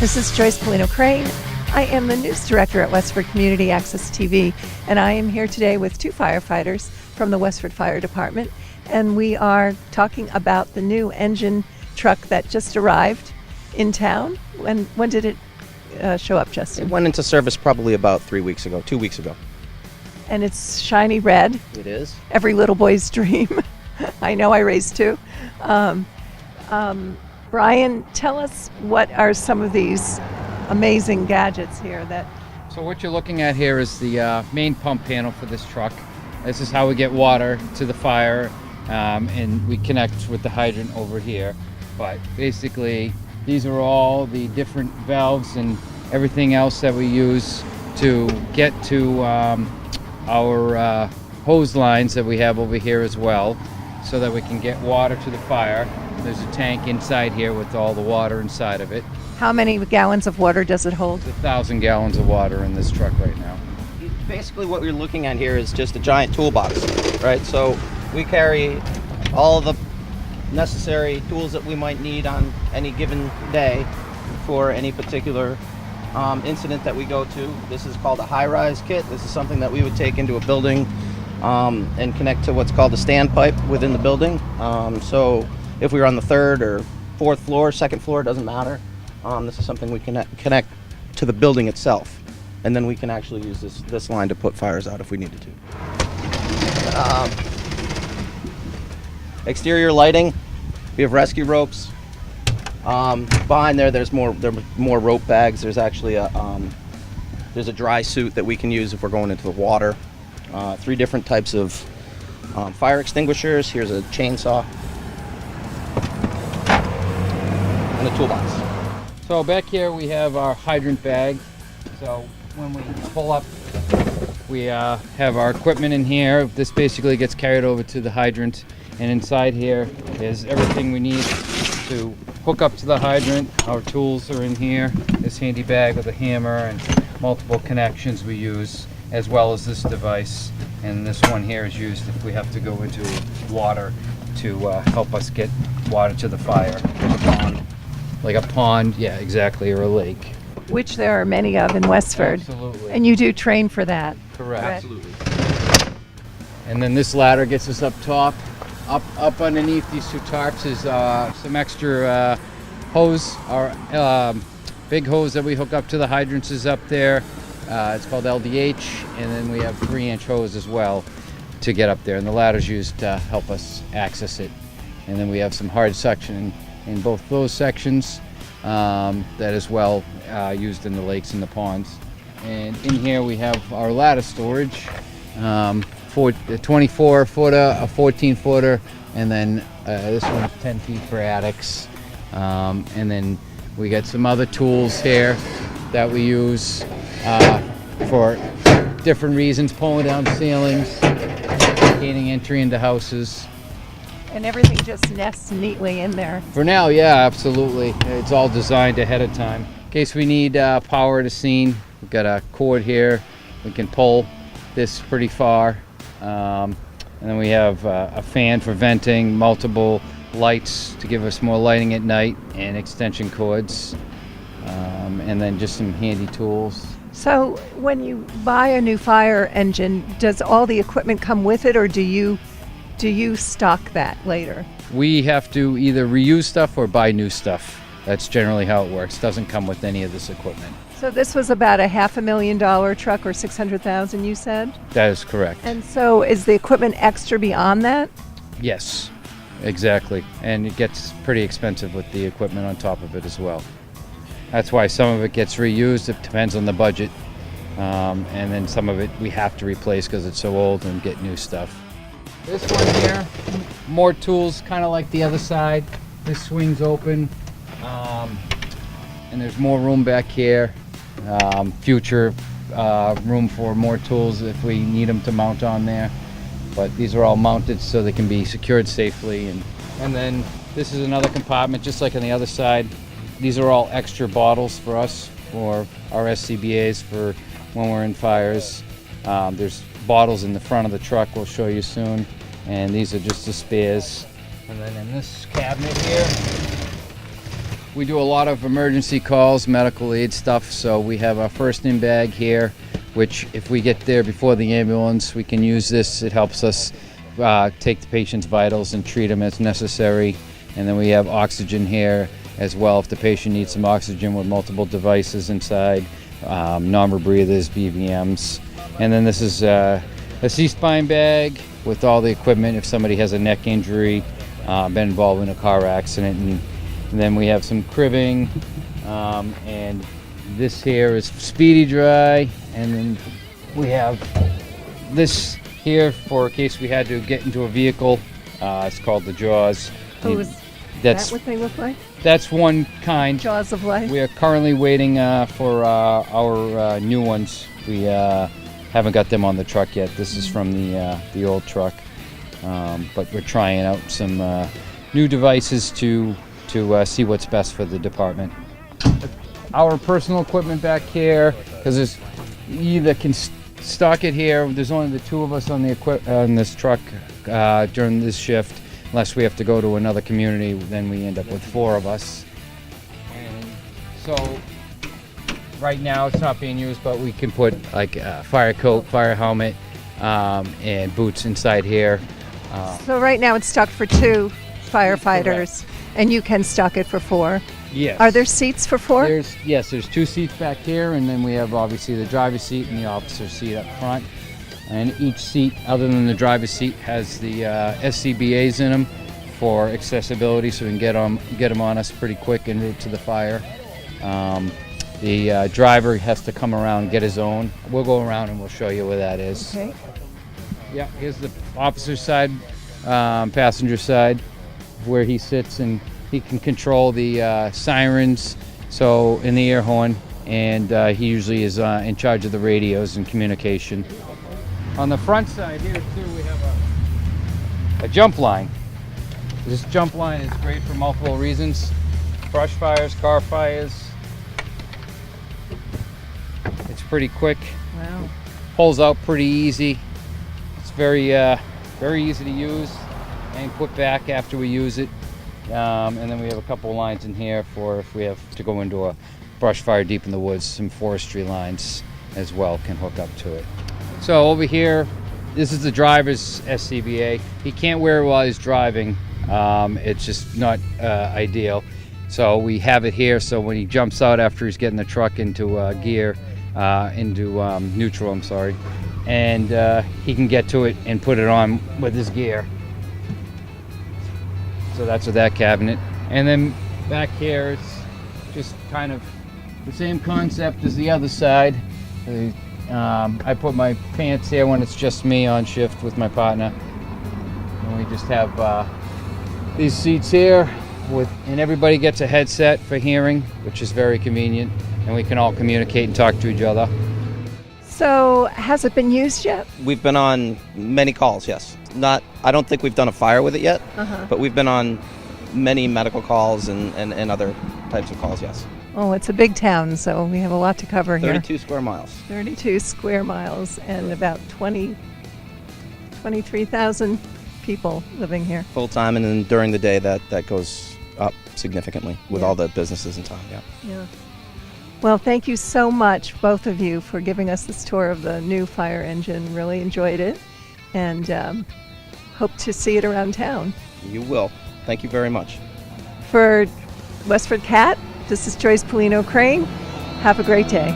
This is Joyce Pellino Crane. I am the news director at Westford Community Access TV, and I am here today with two firefighters from the Westford Fire Department, and we are talking about the new engine truck that just arrived in town. When did it show up, Justin? It went into service probably about 2 weeks ago. And it's shiny red. It is. Every little boy's dream. I know, I raised two. Brian, tell us what are some of these amazing gadgets here that... So what you're looking at here is the main pump panel for this truck. This is how we get water to the fire, and we connect with the hydrant over here. But basically, these are all the different valves and everything else that we use to get to our hose lines that we have over here as well, so that we can get water to the fire. There's a tank inside here with all the water inside of it. How many gallons of water does it hold? 1,000 gallons of water in this truck right now. Basically what we're looking at here is just a giant toolbox, right? So we carry all the necessary tools that we might need on any given day for any particular incident that we go to. This is called a high-rise kit. This is something that we would take into a building and connect to what's called a standpipe within the building. So if we were on the third or fourth floor, second floor, it doesn't matter. This is something we can connect to the building itself, and then we can actually use this line to put fires out if we needed to. Exterior lighting, we have rescue ropes. Behind there's more rope bags. There's actually there's a dry suit that we can use if we're going into the water. 3 different types of fire extinguishers. Here's a chainsaw and a toolbox. So back here we have our hydrant bag. So when we pull up, we have our equipment in here. This basically gets carried over to the hydrant, and inside here is everything we need to hook up to the hydrant. Our tools are in here. This handy bag with a hammer and multiple connections we use, as well as this device. And this one here is used if we have to go into water to help us get water to the fire. Like a pond, yeah, exactly, or a lake. Which there are many of in Westford. Absolutely. And you do train for that. Correct. Absolutely. And then this ladder gets us up top. Up underneath these 2 tarps is some extra hose. Our big hose that we hook up to the hydrants is up there. It's called LDH, and then we have 3-inch hose as well to get up there. And the ladder's used to help us access it. And then we have some hard suction in both those sections that is well used in the lakes and the ponds. And in here we have our ladder storage, a 24 footer, a 14 footer, and then this one's 10 feet for attics. And then we got some other tools here that we use for different reasons, pulling down ceilings, gaining entry into houses. And everything just nests neatly in there. For now, yeah, absolutely. It's all designed ahead of time. In case we need power to scene, we've got a cord here. We can pull this pretty far. And then we have a fan for venting, multiple lights to give us more lighting at night, and extension cords. And then just some handy tools. So when you buy a new fire engine, does all the equipment come with it, or do you stock that later? We have to either reuse stuff or buy new stuff. That's generally how it works. Doesn't come with any of this equipment. So this was about a $500,000 truck, or $600,000 you said? That is correct. And so is the equipment extra beyond that? Yes, exactly. And it gets pretty expensive with the equipment on top of it as well. That's why some of it gets reused. It depends on the budget. And then some of it we have to replace because it's so old, and get new stuff. This one here, more tools, kind of like the other side. This swings open, and there's more room back here. Future room for more tools if we need them to mount on there. But these are all mounted so they can be secured safely. And then this is another compartment, just like on the other side. These are all extra bottles for us, for our SCBAs, for when we're in fires. There's bottles in the front of the truck we'll show you soon, and these are just the spares. And then in this cabinet here, We do a lot of emergency calls, medical aid stuff, so we have our first in bag here, which if we get there before the ambulance, we can use this. It helps us take the patient's vitals and treat them as necessary. And then we have oxygen here as well if the patient needs some oxygen with multiple devices inside, non-rebreathers, BVMs. And then this is a C-spine bag with all the equipment if somebody has a neck injury, been involved in a car accident. And then we have some cribbing, and this here is Speedy Dry, and then we have this here for in case we had to get into a vehicle. It's called the Jaws. Oh, is that what they look like? That's one kind. Jaws of life? We are currently waiting for our new ones. We haven't got them on the truck yet. This is from the old truck, but we're trying out some new devices to see what's best for the department. Our personal equipment back here, because you either can stock it here. There's only the two of us on this truck during this shift. Unless we have to go to another community, then we end up with 4 of us. And so right now it's not being used, but we can put like a fire coat, fire helmet, and boots inside here. So right now it's stuck for 2 firefighters, and you can stock it for 4. Yes. Are there seats for 4? There's 2 seats back here, and then we have obviously the driver's seat and the officer's seat up front. And each seat, other than the driver's seat, has the SCBAs in them for accessibility, so we can get them on us pretty quick en route to the fire. The driver has to come around and get his own. We'll go around and we'll show you where that is. Okay. Yeah, here's the officer's side, passenger side, where he sits, and he can control the sirens, so in the air horn, and he usually is in charge of the radios and communication. On the front side here too, we have a jump line. This jump line is great for multiple reasons. Brush fires, car fires. It's pretty quick. Wow. Pulls out pretty easy. It's very easy to use and put back after we use it. And then we have a couple of lines in here for if we have to go into a brush fire deep in the woods. Some forestry lines as well can hook up to it. So over here, this is the driver's SCBA. He can't wear it while he's driving. It's just not ideal. So we have it here, so when he jumps out after he's getting the truck into neutral, I'm sorry, and he can get to it and put it on with his gear. So that's with that cabinet. And then back here, it's just kind of the same concept as the other side. I put my pants here when it's just me on shift with my partner. And we just have these seats here, and everybody gets a headset for hearing, which is very convenient. And we can all communicate and talk to each other. So has it been used yet? We've been on many calls, yes. I don't think we've done a fire with it yet, but we've been on many medical calls and other types of calls, yes. Oh, it's a big town, so we have a lot to cover here. 32 square miles. 32 square miles and about 23,000 people living here. Full time, and then during the day that goes up significantly with all the businesses in town, Yeah. Well, thank you so much, both of you, for giving us this tour of the new fire engine. Really enjoyed it, and hope to see it around town. You will. Thank you very much. For WestfordCAT, this is Joyce Pellino Crane. Have a great day.